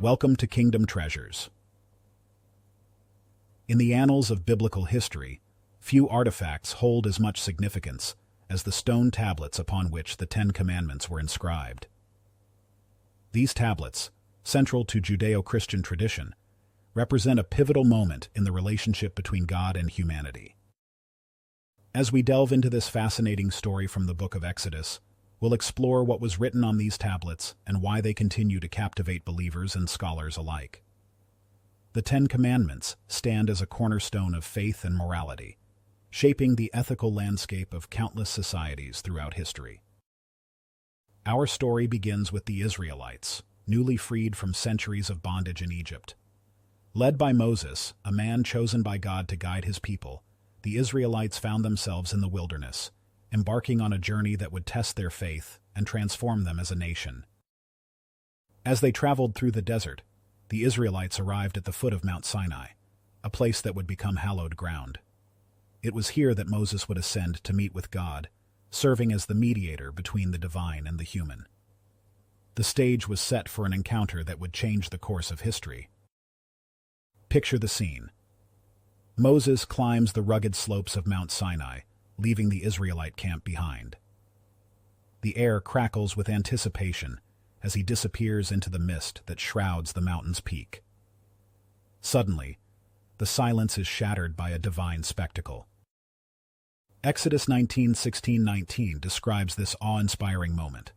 Welcome to Kingdom Treasures. In the annals of biblical history, few artifacts hold as much significance as the stone tablets upon which the Ten Commandments were inscribed. These tablets, central to Judeo-Christian tradition, represent a pivotal moment in the relationship between God and humanity. As we delve into this fascinating story from the book of Exodus, we'll explore what was written on these tablets and why they continue to captivate believers and scholars alike. The Ten Commandments stand as a cornerstone of faith and morality, shaping the ethical landscape of countless societies throughout history. Our story begins with the Israelites, newly freed from centuries of bondage in Egypt. Led by Moses, a man chosen by God to guide his people, the Israelites found themselves in the wilderness, embarking on a journey that would test their faith and transform them as a nation. As they traveled through the desert, the Israelites arrived at the foot of Mount Sinai, a place that would become hallowed ground. It was here that Moses would ascend to meet with God, serving as the mediator between the divine and the human. The stage was set for an encounter that would change the course of history. Picture the scene. Moses climbs the rugged slopes of Mount Sinai, leaving the Israelite camp behind. The air crackles with anticipation as he disappears into the mist that shrouds the mountain's peak. Suddenly, the silence is shattered by a divine spectacle. Exodus 19:16-19 describes this awe-inspiring moment.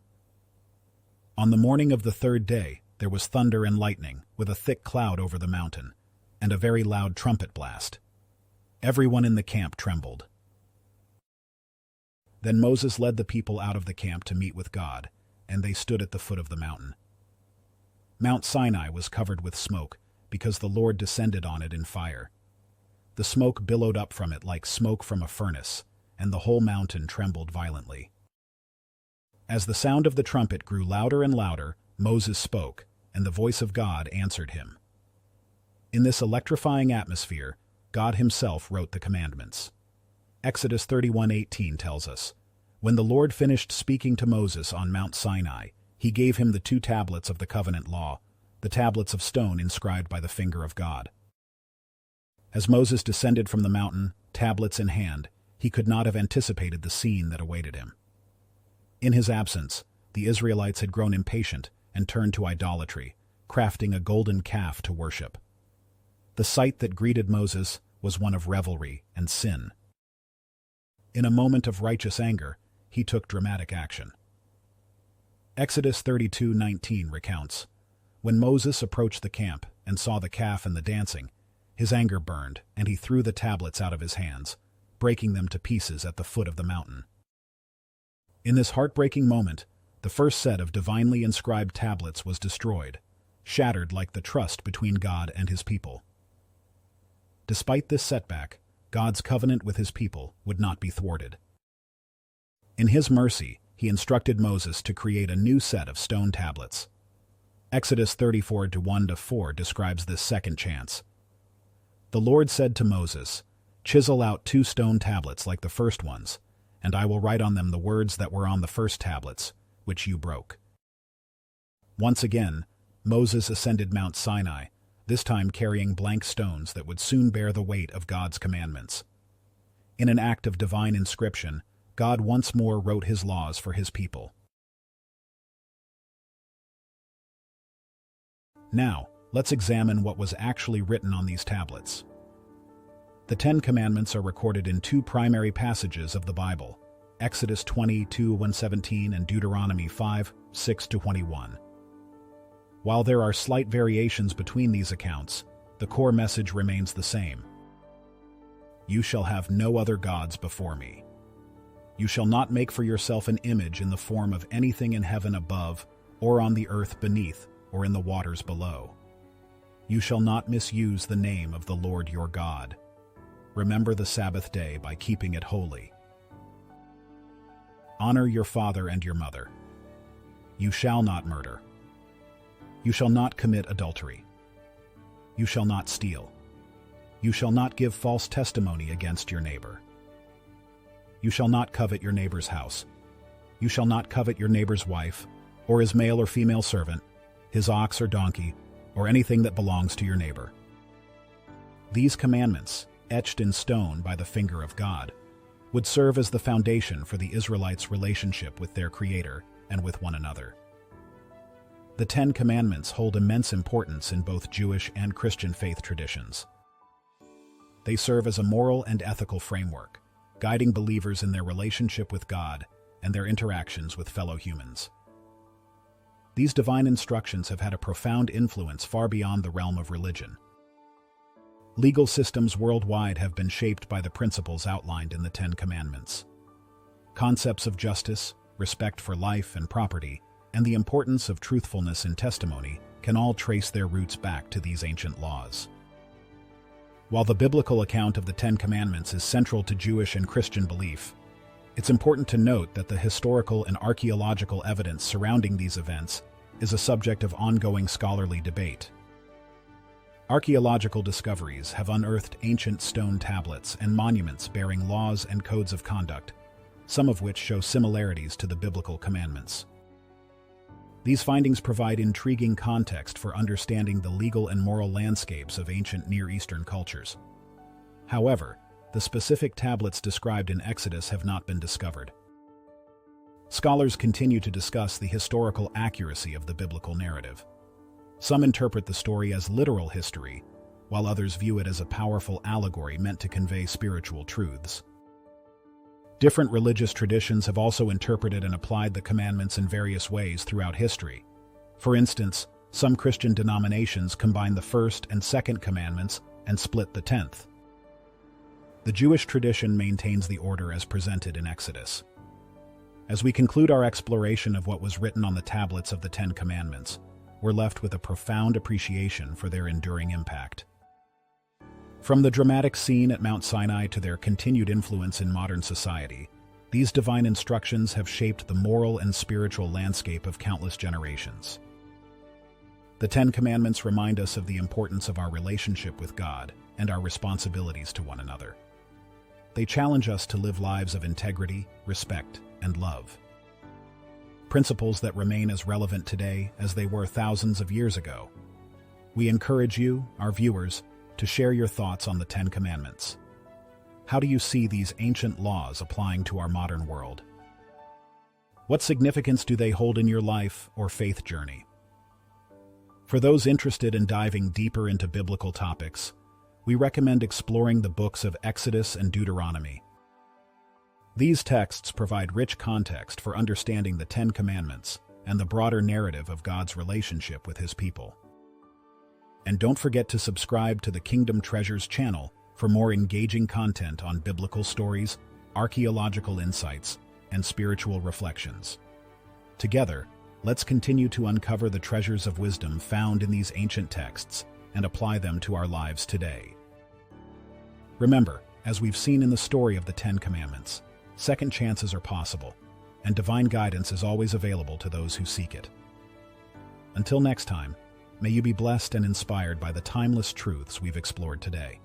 On the morning of the third day, there was thunder and lightning, with a thick cloud over the mountain, and a very loud trumpet blast. Everyone in the camp trembled. Then Moses led the people out of the camp to meet with God, and they stood at the foot of the mountain. Mount Sinai was covered with smoke, because the Lord descended on it in fire. The smoke billowed up from it like smoke from a furnace, and the whole mountain trembled violently. As the sound of the trumpet grew louder and louder, Moses spoke, and the voice of God answered him. In this electrifying atmosphere, God himself wrote the commandments. Exodus 31:18 tells us, "When the Lord finished speaking to Moses on Mount Sinai, he gave him the 2 tablets of the covenant law, the tablets of stone inscribed by the finger of God." As Moses descended from the mountain, tablets in hand, he could not have anticipated the scene that awaited him. In his absence, the Israelites had grown impatient and turned to idolatry, crafting a golden calf to worship. The sight that greeted Moses was one of revelry and sin. In a moment of righteous anger, he took dramatic action. Exodus 32:19 recounts, "When Moses approached the camp and saw the calf and the dancing, his anger burned, and he threw the tablets out of his hands, breaking them to pieces at the foot of the mountain." In this heartbreaking moment, the first set of divinely inscribed tablets was destroyed, shattered like the trust between God and his people. Despite this setback, God's covenant with his people would not be thwarted. In his mercy, he instructed Moses to create a new set of stone tablets. Exodus 34:1-4 describes this second chance. "The Lord said to Moses, 'Chisel out 2 stone tablets like the first ones, and I will write on them the words that were on the first tablets, which you broke.'" Once again, Moses ascended Mount Sinai, this time carrying blank stones that would soon bear the weight of God's commandments. In an act of divine inscription, God once more wrote his laws for his people. Now, let's examine what was actually written on these tablets. The 10 Commandments are recorded in 2 primary passages of the Bible, Exodus 22:1-17 and Deuteronomy 5:6-21. While there are slight variations between these accounts, the core message remains the same. "You shall have no other gods before me. You shall not make for yourself an image in the form of anything in heaven above, or on the earth beneath, or in the waters below. You shall not misuse the name of the Lord your God. Remember the Sabbath day by keeping it holy. Honor your father and your mother. You shall not murder. You shall not commit adultery. You shall not steal. You shall not give false testimony against your neighbor. You shall not covet your neighbor's house. You shall not covet your neighbor's wife, or his male or female servant, his ox or donkey, or anything that belongs to your neighbor. These commandments, etched in stone by the finger of God, would serve as the foundation for the Israelites' relationship with their Creator and with one another. The Ten Commandments hold immense importance in both Jewish and Christian faith traditions. They serve as a moral and ethical framework, guiding believers in their relationship with God and their interactions with fellow humans. These divine instructions have had a profound influence far beyond the realm of religion. Legal systems worldwide have been shaped by the principles outlined in the Ten Commandments. Concepts of justice, respect for life and property, and the importance of truthfulness in testimony can all trace their roots back to these ancient laws. While the biblical account of the Ten Commandments is central to Jewish and Christian belief, it's important to note that the historical and archaeological evidence surrounding these events is a subject of ongoing scholarly debate. Archaeological discoveries have unearthed ancient stone tablets and monuments bearing laws and codes of conduct, some of which show similarities to the biblical commandments. These findings provide intriguing context for understanding the legal and moral landscapes of ancient Near Eastern cultures. However, the specific tablets described in Exodus have not been discovered. Scholars continue to discuss the historical accuracy of the biblical narrative. Some interpret the story as literal history, while others view it as a powerful allegory meant to convey spiritual truths. Different religious traditions have also interpreted and applied the commandments in various ways throughout history. For instance, some Christian denominations combine the first and second commandments and split the 10th. The Jewish tradition maintains the order as presented in Exodus. As we conclude our exploration of what was written on the tablets of the Ten Commandments, we're left with a profound appreciation for their enduring impact. From the dramatic scene at Mount Sinai to their continued influence in modern society, these divine instructions have shaped the moral and spiritual landscape of countless generations. The Ten Commandments remind us of the importance of our relationship with God and our responsibilities to one another. They challenge us to live lives of integrity, respect, and love. Principles that remain as relevant today as they were thousands of years ago. We encourage you, our viewers, to share your thoughts on the Ten Commandments. How do you see these ancient laws applying to our modern world? What significance do they hold in your life or faith journey? For those interested in diving deeper into biblical topics, we recommend exploring the books of Exodus and Deuteronomy. These texts provide rich context for understanding the Ten Commandments and the broader narrative of God's relationship with His people. And don't forget to subscribe to the Kingdom Treasures channel for more engaging content on biblical stories, archaeological insights, and spiritual reflections. Together, let's continue to uncover the treasures of wisdom found in these ancient texts and apply them to our lives today. Remember, as we've seen in the story of the Ten Commandments, second chances are possible, and divine guidance is always available to those who seek it. Until next time, may you be blessed and inspired by the timeless truths we've explored today.